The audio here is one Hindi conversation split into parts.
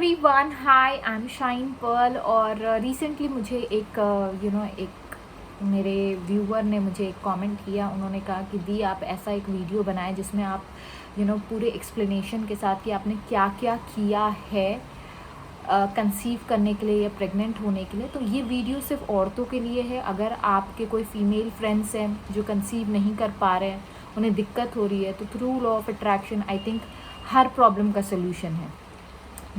Everyone, hi, I am Shine Pearl. और रिसेंटली मुझे एक एक मेरे व्यूअर ने मुझे एक कमेंट किया। उन्होंने कहा कि दी आप ऐसा एक वीडियो बनाएं जिसमें आप पूरे एक्सप्लेनेशन के साथ कि आपने क्या क्या किया है कंसीव करने के लिए या प्रेग्नेंट होने के लिए। तो ये वीडियो सिर्फ औरतों के लिए है। अगर आपके कोई फीमेल फ्रेंड्स हैं जो कंसीव नहीं कर पा रहे हैं, उन्हें दिक्कत हो रही है, तो through law of attraction I think her problem का सलूशन है।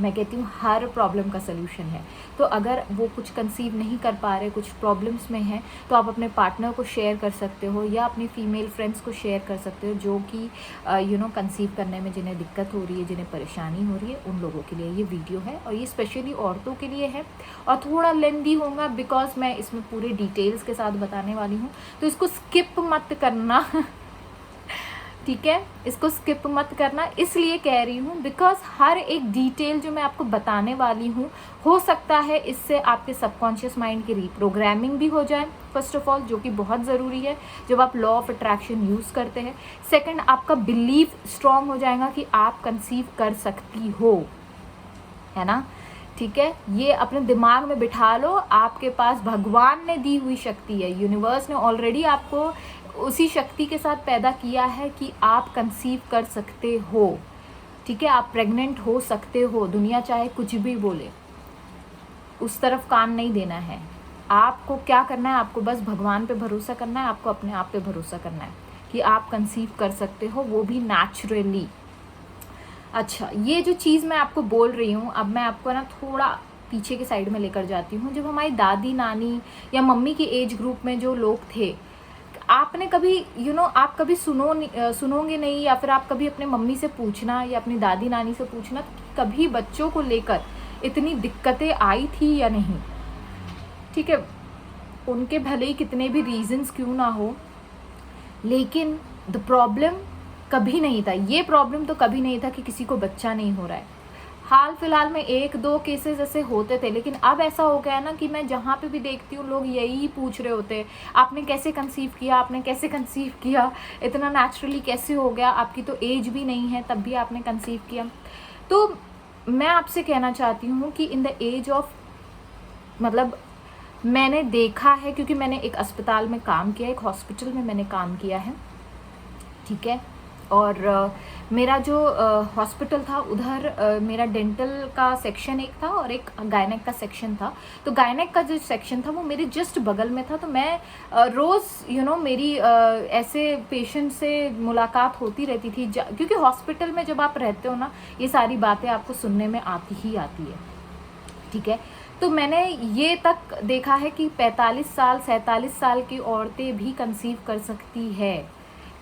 मैं कहती हूँ हर प्रॉब्लम का सलूशन है। तो अगर वो कुछ कंसीव नहीं कर पा रहे, कुछ प्रॉब्लम्स में हैं, तो आप अपने पार्टनर को शेयर कर सकते हो या अपनी फीमेल फ्रेंड्स को शेयर कर सकते हो जो कि कंसीव करने में जिन्हें दिक्कत हो रही है, जिन्हें परेशानी हो रही है, उन लोगों के लिए ये वीडियो है। और ये स्पेशली औरतों के लिए है और थोड़ा लेंदी होगा बिकॉज मैं इसमें पूरे डिटेल्स के साथ बताने वाली हूँ, तो इसको स्किप मत करना। ठीक है, इसको स्किप मत करना, इसलिए कह रही हूँ बिकॉज हर एक डिटेल जो मैं आपको बताने वाली हूँ, हो सकता है इससे आपके सबकॉन्शियस माइंड की रीप्रोग्रामिंग भी हो जाए, फर्स्ट ऑफ ऑल, जो कि बहुत ज़रूरी है जब आप लॉ ऑफ अट्रैक्शन यूज़ करते हैं। सेकंड, आपका बिलीव स्ट्रांग हो जाएगा कि आप कंसीव कर सकती हो, है ना। ठीक है, ये अपने दिमाग में बिठा लो। आपके पास भगवान ने दी हुई शक्ति है, यूनिवर्स ने ऑलरेडी आपको उसी शक्ति के साथ पैदा किया है कि आप कंसीव कर सकते हो। ठीक है, आप प्रेग्नेंट हो सकते हो। दुनिया चाहे कुछ भी बोले, उस तरफ कान नहीं देना है। आपको क्या करना है, आपको बस भगवान पे भरोसा करना है, आपको अपने आप पे भरोसा करना है कि आप कंसीव कर सकते हो, वो भी नेचुरली। अच्छा, ये जो चीज़ मैं आपको बोल रही हूँ, अब मैं आपको ना थोड़ा पीछे के साइड में लेकर जाती हूँ। जब हमारी दादी नानी या मम्मी के एज ग्रुप में जो लोग थे, आपने कभी आप कभी सुनोगे नहीं, या फिर आप कभी अपने मम्मी से पूछना या अपनी दादी नानी से पूछना कि कभी बच्चों को लेकर इतनी दिक्कतें आई थी या नहीं। ठीक है, उनके भले ही कितने भी रीजंस क्यों ना हो, लेकिन द प्रॉब्लम कभी नहीं था, ये प्रॉब्लम तो कभी नहीं था कि किसी को बच्चा नहीं हो रहा है। हाल फिलहाल में एक दो केसेस ऐसे होते थे, लेकिन अब ऐसा हो गया है ना कि मैं जहाँ पे भी देखती हूँ लोग यही पूछ रहे होते हैं, आपने कैसे कंसीव किया, आपने कैसे कंसीव किया, इतना नेचुरली कैसे हो गया, आपकी तो एज भी नहीं है तब भी आपने कंसीव किया। तो मैं आपसे कहना चाहती हूँ कि इन द एज ऑफ, मतलब मैंने देखा है, क्योंकि मैंने एक अस्पताल में काम किया, एक हॉस्पिटल में मैंने काम किया है। ठीक है, और मेरा जो हॉस्पिटल था उधर मेरा डेंटल का सेक्शन एक था और एक गायनेक का सेक्शन था। तो गायनेक का जो सेक्शन था वो मेरे जस्ट बगल में था। तो मैं रोज़ मेरी ऐसे पेशेंट से मुलाकात होती रहती थी, क्योंकि हॉस्पिटल में जब आप रहते हो ना, ये सारी बातें आपको सुनने में आती ही आती है। ठीक है, तो मैंने ये तक देखा है कि 45 साल 47 साल की औरतें भी कंसीव कर सकती है।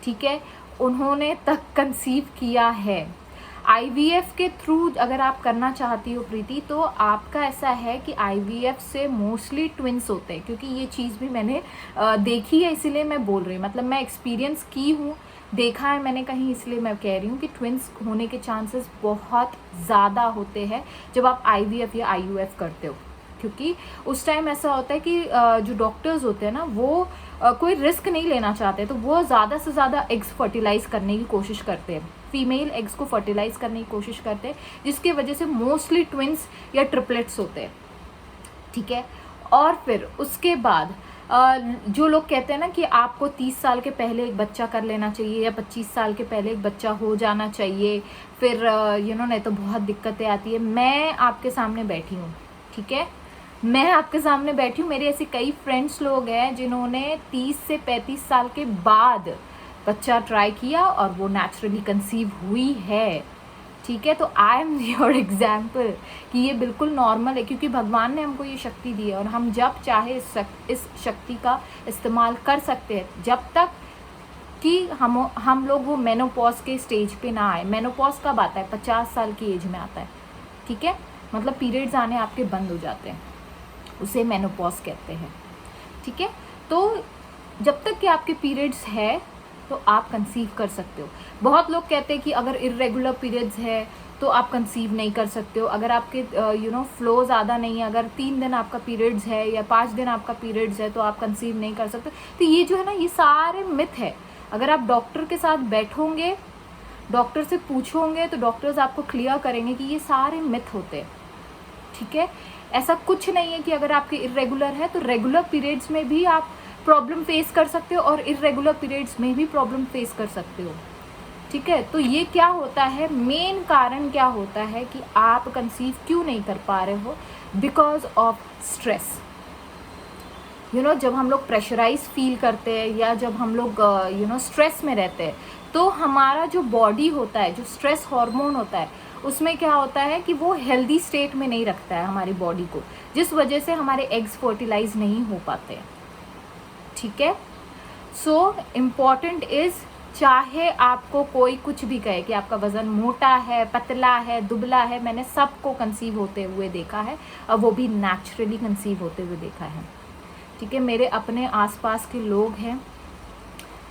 ठीक है, उन्होंने तक कंसीव किया है। आईवीएफ के थ्रू अगर आप करना चाहती हो प्रीति, तो आपका ऐसा है कि आईवीएफ से मोस्टली ट्विंस होते हैं, क्योंकि ये चीज़ भी मैंने देखी है, इसीलिए मैं बोल रही हूँ। मतलब मैं एक्सपीरियंस की हूँ, देखा है मैंने कहीं, इसलिए मैं कह रही हूँ कि ट्विंस होने के चांसेस बहुत ज़्यादा होते हैं जब आप आईवीएफ या आईयूएफ करते हो। क्योंकि उस टाइम ऐसा होता है कि जो डॉक्टर्स होते हैं ना, वो कोई रिस्क नहीं लेना चाहते, तो वो ज़्यादा से ज़्यादा एग्स फर्टिलाइज करने की कोशिश करते हैं, फीमेल एग्स को फर्टिलाइज करने की कोशिश करते हैं, जिसकी वजह से मोस्टली ट्विंस या ट्रिपलेट्स होते हैं। ठीक है, और फिर उसके बाद जो लोग कहते हैं ना कि आपको 30 साल के पहले एक बच्चा कर लेना चाहिए या 25 साल के पहले एक बच्चा हो जाना चाहिए, फिर नहीं तो बहुत दिक्कतें आती है। मैं आपके सामने बैठी हूँ, ठीक है, मैं आपके सामने बैठी हूँ। मेरे ऐसे कई फ्रेंड्स लोग हैं जिन्होंने 30 से 35 साल के बाद बच्चा ट्राई किया और वो नेचुरली कंसीव हुई है। ठीक है, तो आई एम योर एग्जाम्पल कि ये बिल्कुल नॉर्मल है, क्योंकि भगवान ने हमको ये शक्ति दी है और हम जब चाहे इस शक्ति का इस्तेमाल कर सकते हैं, जब तक कि हम लोग वो मेनोपॉज के स्टेज पे ना आए। मेनोपॉज कब आता है? 50 साल की एज में आता है। ठीक है, मतलब पीरियड्स आने आपके बंद हो जाते हैं, उसे मेनोपॉज कहते हैं। ठीक है, तो जब तक कि आपके पीरियड्स है तो आप कंसीव कर सकते हो। बहुत लोग कहते हैं कि अगर इरेगुलर पीरियड्स है तो आप कंसीव नहीं कर सकते हो। अगर आपके फ्लो ज़्यादा नहीं है, अगर 3 दिन आपका पीरियड्स है या 5 दिन आपका पीरियड्स है तो आप कंसीव नहीं कर सकते। तो ये जो है ना, ये सारे मिथ है। अगर आप डॉक्टर के साथ बैठोगे, डॉक्टर से पूछोगे, तो डॉक्टर्स आपको क्लियर करेंगे कि ये सारे मिथ होते हैं। ठीक है। ऐसा कुछ नहीं है कि अगर आपके इरेगुलर है तो रेगुलर पीरियड्स में भी आप प्रॉब्लम फेस कर सकते हो और इरेगुलर पीरियड्स में भी प्रॉब्लम फेस कर सकते हो, ठीक है। तो ये क्या होता है, मेन कारण क्या होता है कि आप कंसीव क्यों नहीं कर पा रहे हो, बिकॉज ऑफ स्ट्रेस। जब हम लोग प्रेशराइज फील करते हैं या जब हम लोग स्ट्रेस में रहते हैं, तो हमारा जो बॉडी होता है, जो स्ट्रेस हार्मोन होता है, उसमें क्या होता है कि वो हेल्दी स्टेट में नहीं रखता है हमारी बॉडी को, जिस वजह से हमारे एग्स फर्टिलाइज नहीं हो पाते हैं, ठीक है। सो इम्पॉर्टेंट इज, चाहे आपको कोई कुछ भी कहे कि आपका वजन मोटा है, पतला है, दुबला है, मैंने सबको कंसीव होते हुए देखा है और वो भी नेचुरली कंसीव होते हुए देखा है, ठीक है। मेरे अपने आसपास के लोग हैं,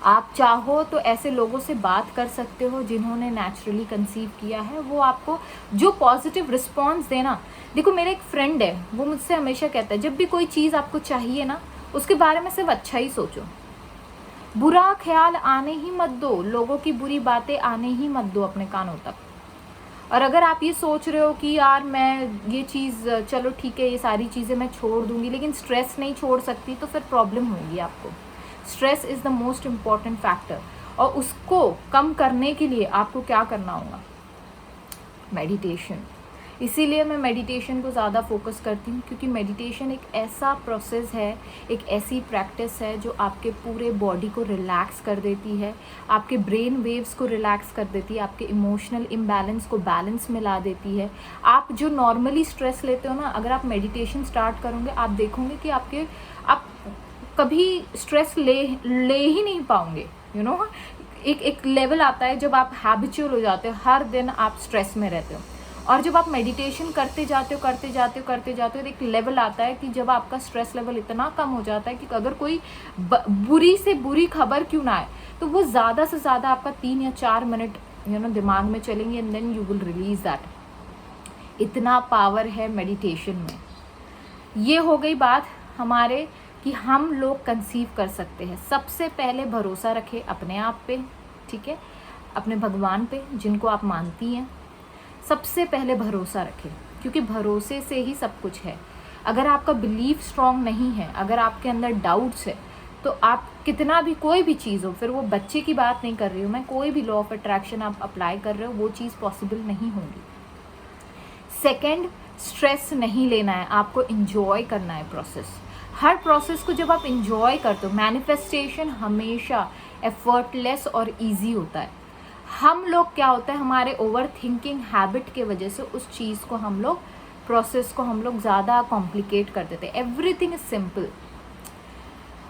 आप चाहो तो ऐसे लोगों से बात कर सकते हो जिन्होंने नेचुरली कंसीव किया है, वो आपको जो पॉजिटिव रिस्पॉन्स देना। देखो, मेरा एक फ्रेंड है, वो मुझसे हमेशा कहता है, जब भी कोई चीज़ आपको चाहिए ना, उसके बारे में सिर्फ अच्छा ही सोचो, बुरा ख्याल आने ही मत दो, लोगों की बुरी बातें आने ही मत दो अपने कानों तक। और अगर आप ये सोच रहे हो कि यार मैं ये चीज़, चलो ठीक है, ये सारी चीज़ें मैं छोड़ दूंगी, लेकिन स्ट्रेस नहीं छोड़ सकती, तो फिर प्रॉब्लम होगी आपको। Stress is the most important factor, और उसको कम करने के लिए आपको क्या करना होगा, मेडिटेशन। इसीलिए मैं मेडिटेशन को ज़्यादा फोकस करती हूँ, क्योंकि मेडिटेशन एक ऐसा प्रोसेस है, एक ऐसी प्रैक्टिस है जो आपके पूरे बॉडी को रिलैक्स कर देती है, आपके ब्रेन वेव्स को रिलैक्स कर देती है, आपके इमोशनल इम्बैलेंस को बैलेंस में ला देती है। आप जो नॉर्मली स्ट्रेस लेते हो ना, अगर आप मेडिटेशन स्टार्ट करोगे, आप देखोगे कि आप कभी स्ट्रेस ले ही नहीं पाओगे। एक लेवल आता है जब आप हैबिचुअल हो जाते हो, हर दिन आप स्ट्रेस में रहते हो, और जब आप मेडिटेशन करते जाते हो, एक लेवल आता है कि जब आपका स्ट्रेस लेवल इतना कम हो जाता है कि अगर कोई बुरी से बुरी खबर क्यों ना आए, तो वो ज़्यादा से ज़्यादा आपका 3 या 4 मिनट दिमाग में चलेंगे, and then you will release that. इतना पावर है मेडिटेशन में। ये हो गई बात हमारे कि हम लोग कंसीव कर सकते हैं। सबसे पहले भरोसा रखें अपने आप पे, ठीक है, अपने भगवान पे जिनको आप मानती हैं। सबसे पहले भरोसा रखें, क्योंकि भरोसे से ही सब कुछ है। अगर आपका बिलीफ स्ट्रांग नहीं है, अगर आपके अंदर डाउट्स है, तो आप कितना भी, कोई भी चीज़ हो, फिर वो बच्चे की बात नहीं कर रही हूँ मैं, कोई भी लॉ ऑफ अट्रैक्शन आप अप्लाई कर रहे हो, वो चीज़ पॉसिबल नहीं होगी। सेकेंड, स्ट्रेस नहीं लेना है, आपको इंजॉय करना है प्रोसेस। हर प्रोसेस को जब आप इंजॉय करते हो, मैनिफेस्टेशन हमेशा एफर्टलेस और ईजी होता है। हम लोग क्या होता है, हमारे ओवर थिंकिंग हैबिट के वजह से उस चीज़ को हम लोग, प्रोसेस को हम लोग ज़्यादा कॉम्प्लिकेट कर देते हैं। एवरीथिंग इज सिंपल,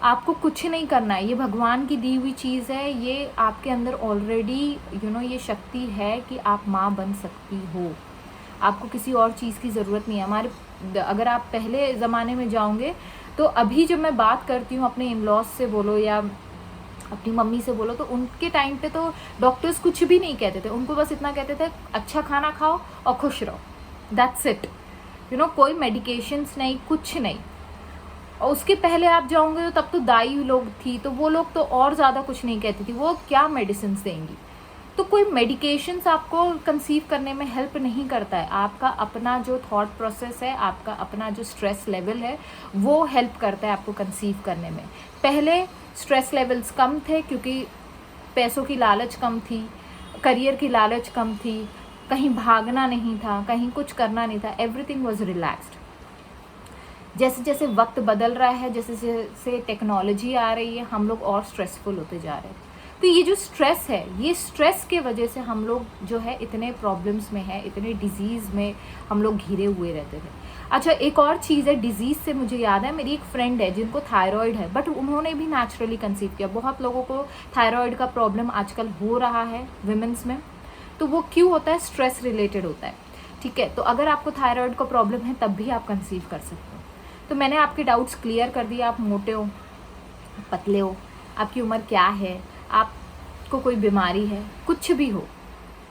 आपको कुछ नहीं करना है, ये भगवान की दी हुई चीज़ है, ये आपके अंदर ऑलरेडी ये शक्ति है कि आप माँ बन सकती हो। आपको किसी और चीज़ की ज़रूरत नहीं है। अगर आप पहले ज़माने में जाओगे, तो अभी जब मैं बात करती हूँ अपने इन लॉज से बोलो या अपनी मम्मी से बोलो, तो उनके टाइम पे तो डॉक्टर्स कुछ भी नहीं कहते थे, उनको बस इतना कहते थे अच्छा खाना खाओ और खुश रहो, दैट्स इट। कोई मेडिकेशंस नहीं, कुछ नहीं। और उसके पहले आप जाओगे तो तब तो दाई लोग थी, तो वो लोग तो और ज़्यादा कुछ नहीं कहती थी, वो क्या मेडिसिन देंगी। तो कोई मेडिकेशंस आपको कंसीव करने में हेल्प नहीं करता है, आपका अपना जो थॉट प्रोसेस है, आपका अपना जो स्ट्रेस लेवल है, वो हेल्प करता है आपको कंसीव करने में। पहले स्ट्रेस लेवल्स कम थे, क्योंकि पैसों की लालच कम थी, करियर की लालच कम थी, कहीं भागना नहीं था, कहीं कुछ करना नहीं था, एवरीथिंग वाज रिलैक्स्ड। जैसे जैसे वक्त बदल रहा है, जैसे जैसे टेक्नोलॉजी आ रही है, हम लोग और स्ट्रेसफुल होते जा रहे हैं। तो ये जो स्ट्रेस है, ये स्ट्रेस के वजह से हम लोग जो है इतने प्रॉब्लम्स में है, इतने डिजीज़ में हम लोग घिरे हुए रहते थे। अच्छा, एक और चीज़ है, डिजीज़ से मुझे याद है, मेरी एक फ्रेंड है जिनको थायराइड है, बट उन्होंने भी नेचुरली कंसीव किया। बहुत लोगों को थायराइड का प्रॉब्लम आजकल हो रहा है विमेंस में, तो वो क्यों होता है, स्ट्रेस रिलेटेड होता है, ठीक है। तो अगर आपको थायराइड का प्रॉब्लम है, तब भी आप कंसीव कर सकते हो। तो मैंने आपके डाउट्स क्लियर कर दिए, आप मोटे हो, पतले हो, आपकी उम्र क्या है, आपको कोई बीमारी है, कुछ भी हो,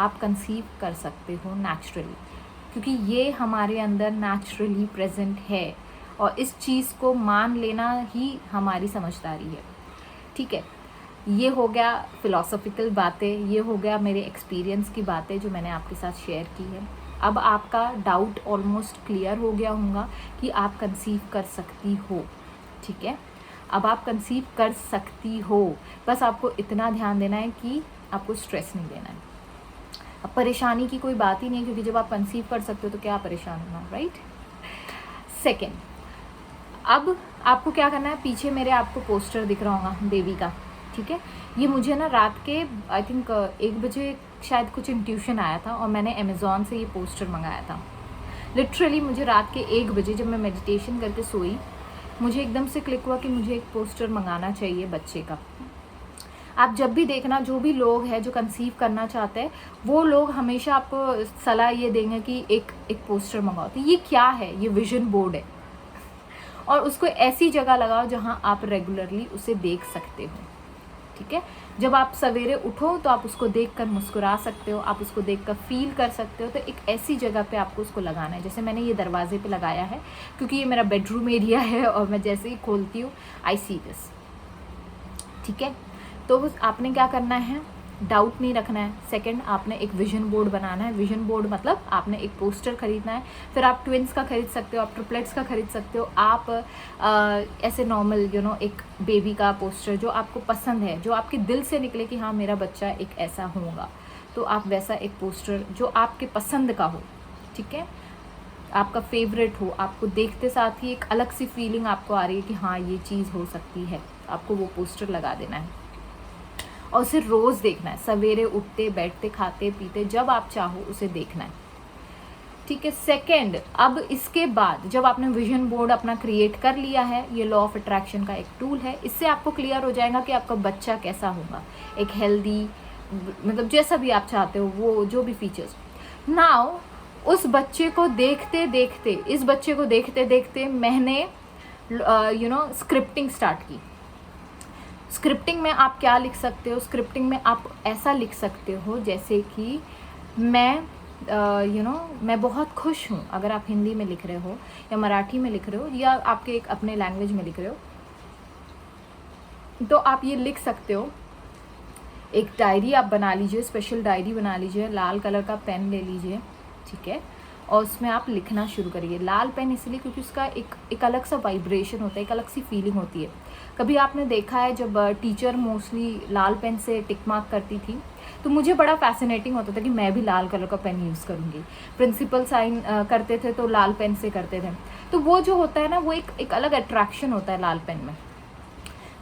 आप कंसीव कर सकते हो नेचुरली, क्योंकि ये हमारे अंदर नेचुरली प्रेजेंट है, और इस चीज़ को मान लेना ही हमारी समझदारी है, ठीक है। ये हो गया फिलॉसफिकल बातें, ये हो गया मेरे एक्सपीरियंस की बातें जो मैंने आपके साथ शेयर की है। अब आपका डाउट ऑलमोस्ट क्लियर हो गया होगा कि आप कंसीव कर सकती हो, ठीक है। अब आप कंसीव कर सकती हो, बस आपको इतना ध्यान देना है कि आपको स्ट्रेस नहीं लेना है। अब परेशानी की कोई बात ही नहीं, क्योंकि जब आप कंसीव कर सकते हो तो क्या परेशान होना, राइट। सेकेंड, अब आपको क्या करना है, पीछे मेरे आपको पोस्टर दिख रहा होगा बेबी का, ठीक है। ये मुझे ना रात के आई थिंक 1 बजे शायद कुछ इंट्यूशन आया था और मैंने अमेज़ॉन से ये पोस्टर मंगाया था। लिटरली मुझे रात के 1 बजे जब मैं मेडिटेशन करके सोई, मुझे एकदम से क्लिक हुआ कि मुझे एक पोस्टर मंगाना चाहिए बच्चे का। आप जब भी देखना, जो भी लोग हैं जो कंसीव करना चाहते हैं, वो लोग हमेशा आपको सलाह ये देंगे कि एक पोस्टर मंगाओ। तो ये क्या है, ये विजन बोर्ड है, और उसको ऐसी जगह लगाओ जहाँ आप रेगुलरली उसे देख सकते हो, ठीक है। जब आप सवेरे उठो तो आप उसको देखकर मुस्कुरा सकते हो, आप उसको देखकर फील कर सकते हो। तो एक ऐसी जगह पे आपको उसको लगाना है, जैसे मैंने ये दरवाजे पे लगाया है, क्योंकि ये मेरा बेडरूम एरिया है और मैं जैसे ही खोलती हूँ आई सी दिस, ठीक है। तो आपने क्या करना है, डाउट नहीं रखना है। सेकंड, आपने एक विजन बोर्ड बनाना है। विजन बोर्ड मतलब आपने एक पोस्टर खरीदना है, फिर आप ट्विंस का खरीद सकते हो, आप ट्रिपलेट्स का खरीद सकते हो, आप ऐसे नॉर्मल एक बेबी का पोस्टर जो आपको पसंद है, जो आपके दिल से निकले कि हाँ मेरा बच्चा एक ऐसा होगा, तो आप वैसा एक पोस्टर जो आपके पसंद का हो, ठीक है, आपका फेवरेट हो, आपको देखते साथ ही एक अलग सी फीलिंग आपको आ रही है कि हाँ ये चीज़ हो सकती है, आपको वो पोस्टर लगा देना है। और उसे रोज़ देखना है, सवेरे उठते बैठते खाते पीते जब आप चाहो उसे देखना है, ठीक है। सेकंड, अब इसके बाद जब आपने विजन बोर्ड अपना क्रिएट कर लिया है, ये लॉ ऑफ अट्रैक्शन का एक टूल है, इससे आपको क्लियर हो जाएगा कि आपका बच्चा कैसा होगा, एक हेल्दी, मतलब जैसा भी आप चाहते हो वो जो भी फीचर्स। नाउ उस बच्चे को देखते देखते, इस बच्चे को देखते देखते मैंने स्क्रिप्टिंग स्टार्ट की। स्क्रिप्टिंग में आप क्या लिख सकते हो, स्क्रिप्टिंग में आप ऐसा लिख सकते हो जैसे कि मैं बहुत खुश हूँ। अगर आप हिंदी में लिख रहे हो या मराठी में लिख रहे हो या आपके एक अपने लैंग्वेज में लिख रहे हो, तो आप ये लिख सकते हो। एक डायरी आप बना लीजिए, स्पेशल डायरी बना लीजिए, लाल कलर का पेन ले लीजिए, ठीक है, और उसमें आप लिखना शुरू करिए। लाल पेन इसलिए क्योंकि उसका एक अलग सा वाइब्रेशन होता है, एक अलग सी फीलिंग होती है। कभी आपने देखा है जब टीचर मोस्टली लाल पेन से टिक मार्क करती थी, तो मुझे बड़ा फैसिनेटिंग होता था कि मैं भी लाल कलर का पेन यूज़ करूँगी। प्रिंसिपल साइन करते थे तो लाल पेन से करते थे, तो वो जो होता है ना, वो एक अलग अट्रैक्शन होता है लाल पेन में।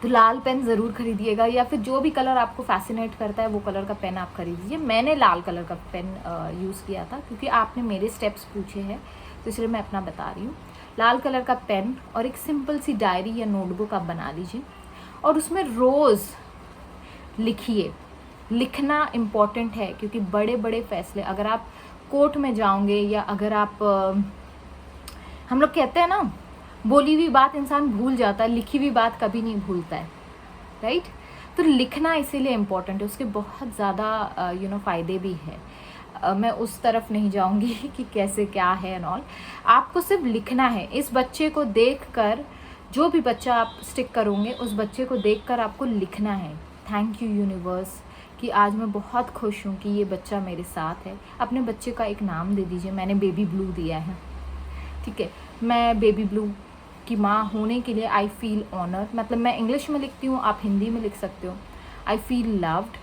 तो लाल पेन ज़रूर खरीदिएगा, या फिर जो भी कलर आपको फैसिनेट करता है वो कलर का पेन आप खरीदिए। मैंने लाल कलर का पेन यूज़ किया था, क्योंकि आपने मेरे स्टेप्स पूछे हैं तो इसलिए मैं अपना बता रही हूँ। लाल कलर का पेन और एक सिंपल सी डायरी या नोटबुक आप बना लीजिए और उसमें रोज़ लिखिए। लिखना इम्पॉर्टेंट है, क्योंकि बड़े बड़े फैसले, अगर आप कोर्ट में जाओगे या अगर आप हम लोग कहते हैं ना, बोली हुई बात इंसान भूल जाता है, लिखी हुई बात कभी नहीं भूलता है, राइट। तो लिखना इसीलिए इम्पॉर्टेंट है, उसके बहुत ज़्यादा फ़ायदे भी है। मैं उस तरफ नहीं जाऊंगी कि कैसे क्या है एंड ऑल। आपको सिर्फ लिखना है। इस बच्चे को देखकर, जो भी बच्चा आप स्टिक करोगे उस बच्चे को देखकर आपको लिखना है, थैंक यू यूनिवर्स कि आज मैं बहुत खुश हूँ कि ये बच्चा मेरे साथ है। अपने बच्चे का एक नाम दे दीजिए। मैंने बेबी ब्लू दिया है, ठीक है। मैं बेबी ब्लू की माँ होने के लिए आई फील ऑनर, मतलब मैं इंग्लिश में लिखती हूँ, आप हिंदी में लिख सकते हो। आई फील लव्ड,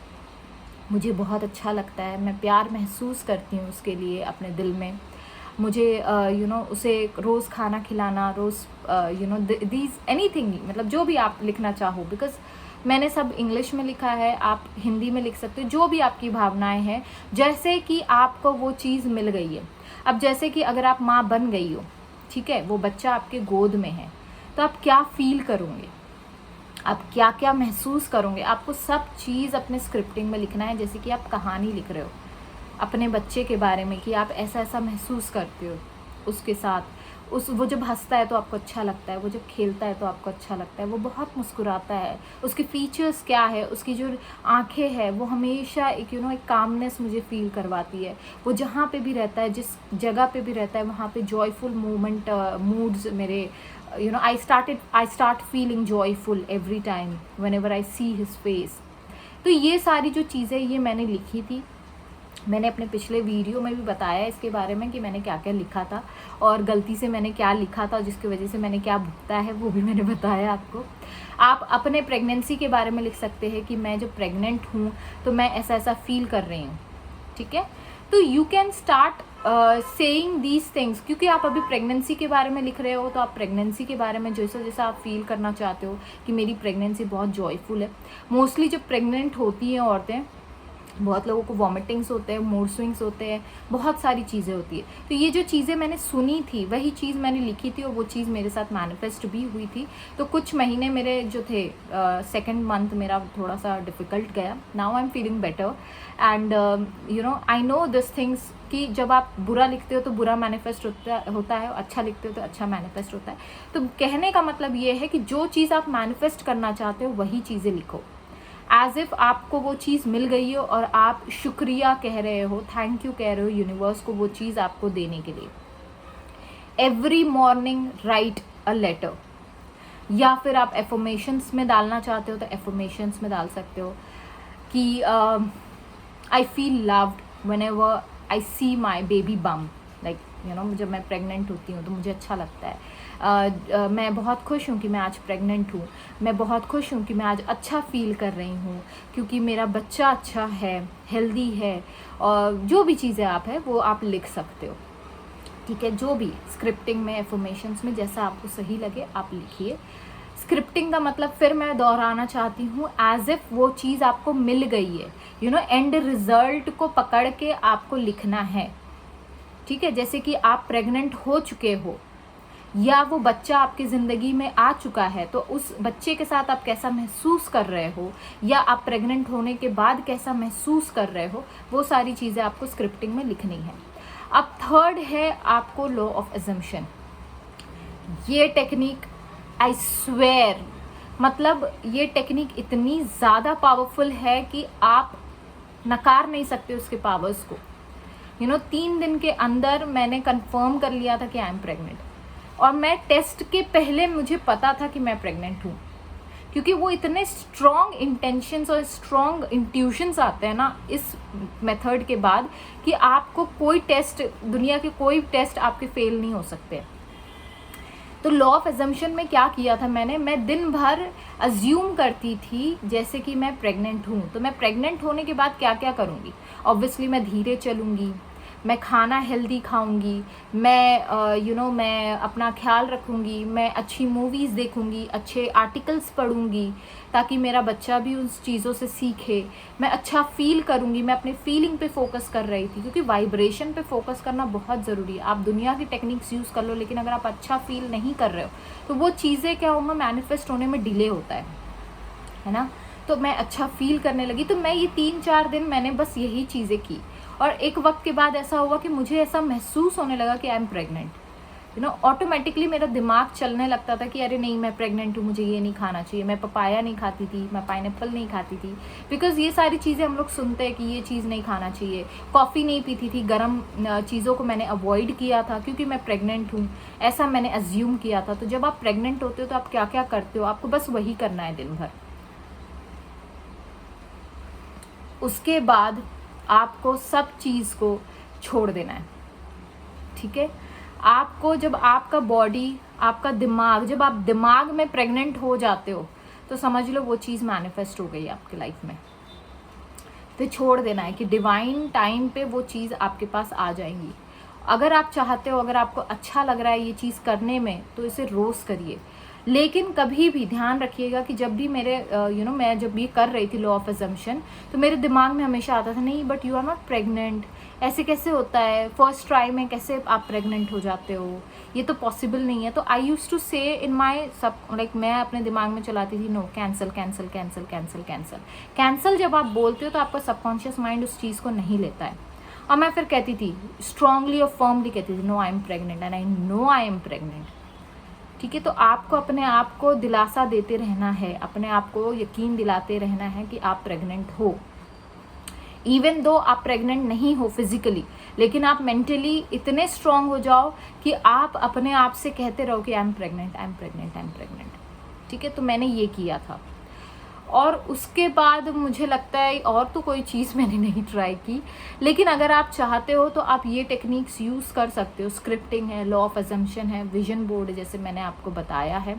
मुझे बहुत अच्छा लगता है, मैं प्यार महसूस करती हूँ उसके लिए अपने दिल में। मुझे उसे रोज़ खाना खिलाना, रोज़ दीज एनीथिंग, मतलब जो भी आप लिखना चाहो, बिकॉज मैंने सब इंग्लिश में लिखा है, आप हिंदी में लिख सकते हो, जो भी आपकी भावनाएं हैं, जैसे कि आपको वो चीज़ मिल गई है। अब जैसे कि अगर आप माँ बन गई हो, ठीक है, वो बच्चा आपके गोद में है, तो आप क्या फील करोगे, आप क्या क्या महसूस करोगे, आपको सब चीज़ अपने स्क्रिप्टिंग में लिखना है। जैसे कि आप कहानी लिख रहे हो अपने बच्चे के बारे में कि आप ऐसा ऐसा महसूस करते हो उसके साथ, वो जब हंसता है तो आपको अच्छा लगता है, वो जब खेलता है तो आपको अच्छा लगता है, वो बहुत मुस्कुराता है, उसके फीचर्स क्या है, उसकी जो आंखें हैं वो हमेशा एक एक कामनेस मुझे फील करवाती है। वो जहाँ पे भी रहता है, जिस जगह पे भी रहता है, वहाँ पे जॉयफुल मूड्स मेरे I start feeling joyful every time whenever I see his face। तो ये सारी जो चीज़ें ये मैंने लिखी थी, मैंने अपने पिछले वीडियो में भी बताया इसके बारे में कि मैंने क्या क्या लिखा था और गलती से मैंने क्या लिखा था, जिसकी वजह से मैंने क्या भुगता है वो भी मैंने बताया आपको। आप अपने प्रेगनेंसी के बारे में लिख सकते हैं कि मैं जब प्रेग्नेंट हूँ तो मैं ऐसा ऐसा फील कर रही हूँ, ठीक है। तो you can start saying these things, क्योंकि आप अभी प्रेगनेंसी के बारे में लिख रहे हो तो आप प्रेगनेंसी के बारे में जैसा जैसा आप फील करना चाहते हो कि मेरी प्रेगनेंसी बहुत जॉयफुल है। मोस्टली जब प्रेग्नेंट होती हैं औरतें, बहुत लोगों को वॉमिटिंग्स होते हैं, मूड स्विंग्स होते हैं, बहुत सारी चीज़ें होती है। तो ये जो चीज़ें मैंने सुनी थी वही चीज़ मैंने लिखी थी और वो चीज़ मेरे साथ मैनिफेस्ट भी हुई थी। तो कुछ महीने मेरे जो थे, सेकंड मंथ मेरा थोड़ा सा डिफ़िकल्ट गया। Now I am feeling better and you know I know this things कि जब आप बुरा लिखते हो तो बुरा मैनिफेस्ट होता है, अच्छा लिखते हो तो अच्छा मैनिफेस्ट होता है। तो कहने का मतलब ये है कि जो चीज़ आप मैनिफेस्ट करना चाहते हो वही चीज़ें लिखो, एज इफ़ आपको वो चीज़ मिल गई हो और आप शुक्रिया कह रहे हो, थैंक यू कह रहे हो यूनिवर्स को वो चीज़ आपको देने के लिए। Every morning write a letter, या फिर आप एफर्मेशंस में डालना चाहते हो तो एफर्मेशंस में डाल सकते हो कि I feel loved whenever I see my baby bump, like you know जब मैं प्रेग्नेंट होती हूँ तो मुझे अच्छा लगता है। मैं बहुत खुश हूँ कि मैं आज प्रेग्नेंट हूँ, मैं बहुत खुश हूँ कि मैं आज अच्छा फील कर रही हूँ क्योंकि मेरा बच्चा अच्छा है, हेल्दी है। और जो भी चीज़ें आप है वो आप लिख सकते हो, ठीक है। जो भी स्क्रिप्टिंग में, एफर्मेशंस में, जैसा आपको सही लगे आप लिखिए। स्क्रिप्टिंग का मतलब फिर मैं दोहराना चाहती हूँ, एज इफ़ वो चीज़ आपको मिल गई है, यू नो एंड रिजल्ट को पकड़ के आपको लिखना है, ठीक है। जैसे कि आप प्रेग्नेंट हो चुके हो या वो बच्चा आपकी ज़िंदगी में आ चुका है तो उस बच्चे के साथ आप कैसा महसूस कर रहे हो या आप प्रेग्नेंट होने के बाद कैसा महसूस कर रहे हो, वो सारी चीज़ें आपको स्क्रिप्टिंग में लिखनी है। अब थर्ड है आपको लॉ ऑफ अजम्पशन। ये टेक्निक आई स्वेयर, मतलब ये टेक्निक इतनी ज़्यादा पावरफुल है कि आप नकार नहीं सकते उसके पावर्स को। यू नो 3 दिन के अंदर मैंने कंफर्म कर लिया था कि आई एम प्रेग्नेंट, और मैं टेस्ट के पहले मुझे पता था कि मैं प्रेग्नेंट हूँ, क्योंकि वो इतने स्ट्रॉन्ग इंटेंशंस और स्ट्रॉन्ग इंट्यूशंस आते हैं ना इस मेथड के बाद कि आपको कोई टेस्ट, दुनिया के कोई टेस्ट आपके फेल नहीं हो सकते। तो लॉ ऑफ एजम्पशन में क्या किया था मैं दिन भर अज्यूम करती थी जैसे कि मैं प्रेग्नेंट हूँ, तो मैं प्रेग्नेंट होने के बाद क्या क्या करूँगी। ऑब्वियसली मैं धीरे चलूँगी, मैं खाना हेल्दी खाऊंगी, मैं मैं अपना ख्याल रखूंगी, मैं अच्छी मूवीज़ देखूंगी, अच्छे आर्टिकल्स पढ़ूंगी ताकि मेरा बच्चा भी उन चीज़ों से सीखे, मैं अच्छा फील करूंगी। मैं अपने फीलिंग पे फोकस कर रही थी, क्योंकि वाइब्रेशन पे फोकस करना बहुत ज़रूरी है। आप दुनिया की टेक्निक्स यूज़ कर लो, लेकिन अगर आप अच्छा फील नहीं कर रहे हो तो वो चीज़ें क्या होगा, मैनिफेस्ट होने में डिले होता है ना। तो मैं अच्छा फील करने लगी, तो मैं ये 3-4 दिन मैंने बस यही चीज़ें की, और एक वक्त के बाद ऐसा हुआ कि मुझे ऐसा महसूस होने लगा कि आई am pregnant. You know automatically मेरा दिमाग चलने लगता था कि अरे नहीं मैं प्रेग्नेंट हूँ, मुझे ये नहीं खाना चाहिए। मैं पपाया नहीं खाती थी, मैं पाइनएप्पल नहीं खाती थी, बिकॉज ये सारी चीज़ें हम लोग सुनते हैं कि ये चीज़ नहीं खाना चाहिए। कॉफ़ी नहीं पीती थी, गर्म चीज़ों को मैंने अवॉइड किया था क्योंकि मैं प्रेग्नेंट हूँ, ऐसा मैंने अज्यूम किया था। तो जब आप प्रेग्नेंट होते हो तो आप क्या क्या करते हो, आपको बस वही करना है दिन भर। उसके बाद आपको सब चीज़ को छोड़ देना है, ठीक है। आपको जब आपका बॉडी, आपका दिमाग, जब आप दिमाग में प्रेग्नेंट हो जाते हो तो समझ लो वो चीज़ मैनिफेस्ट हो गई आपकी लाइफ में। तो छोड़ देना है कि डिवाइन टाइम पे वो चीज़ आपके पास आ जाएंगी। अगर आप चाहते हो, अगर आपको अच्छा लग रहा है ये चीज़ करने में, तो इसे रोज़ करिए। लेकिन कभी भी ध्यान रखिएगा कि जब भी मेरे मैं जब ये कर रही थी लॉ ऑफ अजम्पशन, तो मेरे दिमाग में हमेशा आता था नहीं but you are not pregnant, ऐसे कैसे होता है, फर्स्ट ट्राई में कैसे आप प्रेग्नेंट हो जाते हो, ये तो पॉसिबल नहीं है। तो आई यूज टू से इन माई सब, लाइक मैं अपने दिमाग में चलाती थी no, cancel cancel cancel cancel cancel cancel. जब आप बोलते हो तो आपका सबकॉन्शियस माइंड उस चीज़ को नहीं लेता है। और मैं फिर कहती थी स्ट्रांगली और फर्मली कहती थी no I am pregnant and I know I am pregnant, ठीक है। तो आपको अपने आप को दिलासा देते रहना है, अपने आप को यकीन दिलाते रहना है कि आप प्रेग्नेंट हो। इवन दो आप प्रेग्नेंट नहीं हो फिजिकली, लेकिन आप मेंटली इतने स्ट्रांग हो जाओ कि आप अपने आप से कहते रहो कि आई am pregnant, I am pregnant, I am pregnant, ठीक है। तो मैंने ये किया था। और उसके बाद मुझे लगता है और तो कोई चीज़ मैंने नहीं ट्राई की। लेकिन अगर आप चाहते हो तो आप ये टेक्निक्स यूज़ कर सकते हो। स्क्रिप्टिंग है, लॉ ऑफ अजम्पशन है, विजन बोर्ड जैसे मैंने आपको बताया है,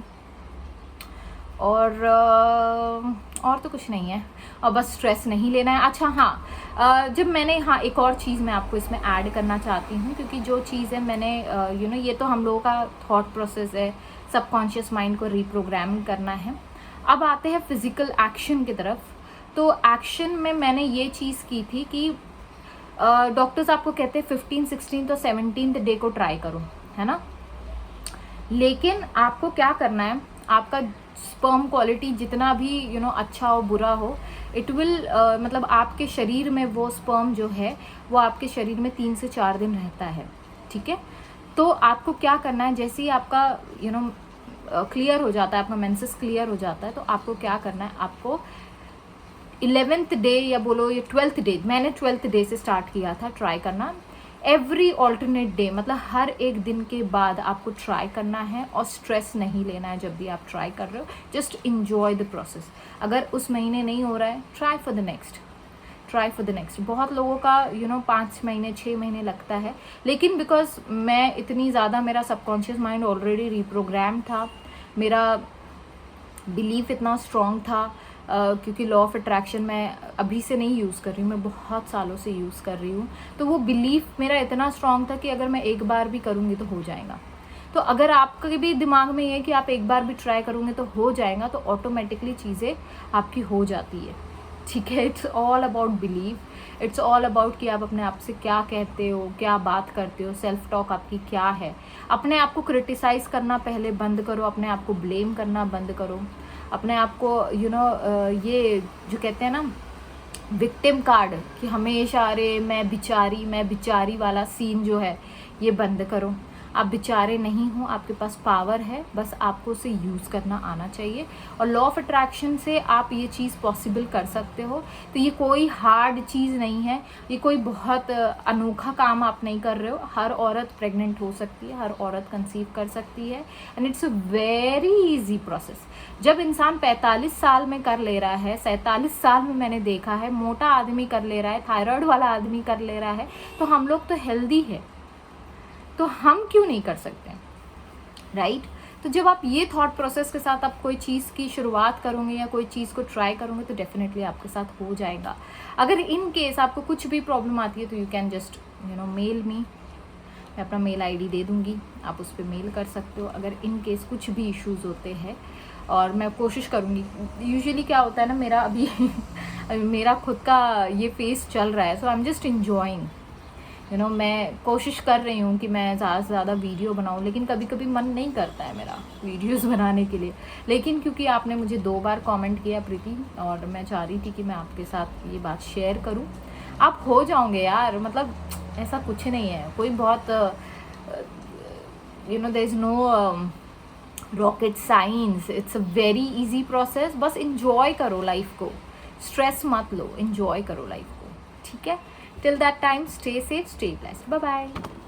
और तो कुछ नहीं है, और बस स्ट्रेस नहीं लेना है। अच्छा हाँ, जब मैंने, हाँ एक और चीज़ मैं आपको इसमें ऐड करना चाहती हूँ, क्योंकि जो चीज़ है मैंने ये तो हम लोगों का थॉट प्रोसेस है, सबकॉन्शियस माइंड को रीप्रोग्रामिंग करना है। अब आते हैं फिज़िकल एक्शन की तरफ। तो एक्शन में मैंने ये चीज़ की थी कि डॉक्टर्स आपको कहते हैं 15, 16 तो 17th डे को ट्राई करो, है ना। लेकिन आपको क्या करना है, आपका स्पर्म क्वालिटी जितना भी अच्छा हो बुरा हो, इट विल मतलब आपके शरीर में वो स्पर्म जो है वो आपके शरीर में 3 से 4 दिन रहता है, ठीक है। तो आपको क्या करना है, जैसे ही आपका क्लियर हो जाता है, आपका मेंसेस क्लियर हो जाता है, तो आपको क्या करना है, आपको 11th डे या बोलो ये 12th डे, मैंने 12th डे से स्टार्ट किया था ट्राई करना। एवरी ऑल्टरनेट डे, मतलब हर एक दिन के बाद आपको ट्राई करना है, और स्ट्रेस नहीं लेना है जब भी आप ट्राई कर रहे हो। Just enjoy the process. अगर उस महीने नहीं हो रहा है, ट्राई फॉर द नेक्स्ट। बहुत लोगों का 5 महीने 6 महीने लगता है, लेकिन बिकॉज मैं इतनी ज़्यादा, मेरा सबकॉन्शियस माइंड ऑलरेडी रिप्रोग्राम था, मेरा बिलीफ इतना स्ट्रॉन्ग था, क्योंकि लॉ ऑफ अट्रैक्शन मैं अभी से नहीं यूज़ कर रही हूँ, मैं बहुत सालों से यूज़ कर रही हूँ। तो वो बिलीफ मेरा इतना स्ट्रॉन्ग था कि अगर मैं एक बार भी करूँगी तो हो जाएगा। तो अगर आपके भी दिमाग में ये है कि आप एक बार भी ट्राई करोगे तो हो जाएगा, तो ऑटोमेटिकली चीज़ें आपकी हो जाती है, ठीक है। It's all about believe, it's all about कि आप अपने आप से क्या कहते हो, क्या बात करते हो, सेल्फ टॉक आपकी क्या है। अपने आप को क्रिटिसाइज़ करना पहले बंद करो, अपने आप को ब्लेम करना बंद करो, अपने आप को ये जो कहते हैं ना विक्टिम कार्ड, कि हमेशा अरे मैं बिचारी वाला सीन जो है, ये बंद करो। आप बेचारे नहीं हो, आपके पास पावर है, बस आपको उसे यूज़ करना आना चाहिए। और लॉ ऑफ अट्रैक्शन से आप ये चीज़ पॉसिबल कर सकते हो। तो ये कोई हार्ड चीज़ नहीं है, ये कोई बहुत अनोखा काम आप नहीं कर रहे हो। हर औरत प्रेग्नेंट हो सकती है, हर औरत कंसीव कर सकती है, and it's a very easy process. जब इंसान 45 साल में कर ले रहा है, 47 साल में मैंने देखा है, मोटा आदमी कर ले रहा है, थायराइड वाला आदमी कर ले रहा है, तो हम लोग तो हेल्दी है, तो हम क्यों नहीं कर सकते, राइट। तो जब आप ये थॉट प्रोसेस के साथ आप कोई चीज़ की शुरुआत करोगे या कोई चीज़ को ट्राई करोगे, तो डेफिनेटली आपके साथ हो जाएगा। अगर इन केस आपको कुछ भी प्रॉब्लम आती है, तो you can just mail me, मैं अपना मेल आईडी दे दूँगी, आप उस पर मेल कर सकते हो अगर इन केस कुछ भी इश्यूज़ होते हैं। और मैं कोशिश करूँगी, यूजुअली क्या होता है ना, मेरा अभी मेरा खुद का ये फेस चल रहा है, सो आई एम जस्ट इन्जॉइंग, मैं कोशिश कर रही हूँ कि मैं ज़्यादा से ज़्यादा वीडियो बनाऊँ, लेकिन कभी कभी मन नहीं करता है मेरा वीडियोस बनाने के लिए। लेकिन क्योंकि आपने मुझे 2 बार कमेंट किया प्रीति, और मैं चाह रही थी कि मैं आपके साथ ये बात शेयर करूँ, आप हो जाओगे यार। मतलब ऐसा कुछ नहीं है, कोई बहुत there is no rocket science, it's a very easy process. बस इंजॉय करो लाइफ को, स्ट्रेस मत लो, इंजॉय करो लाइफ को, ठीक है। Till that time, stay safe, stay blessed. Bye bye.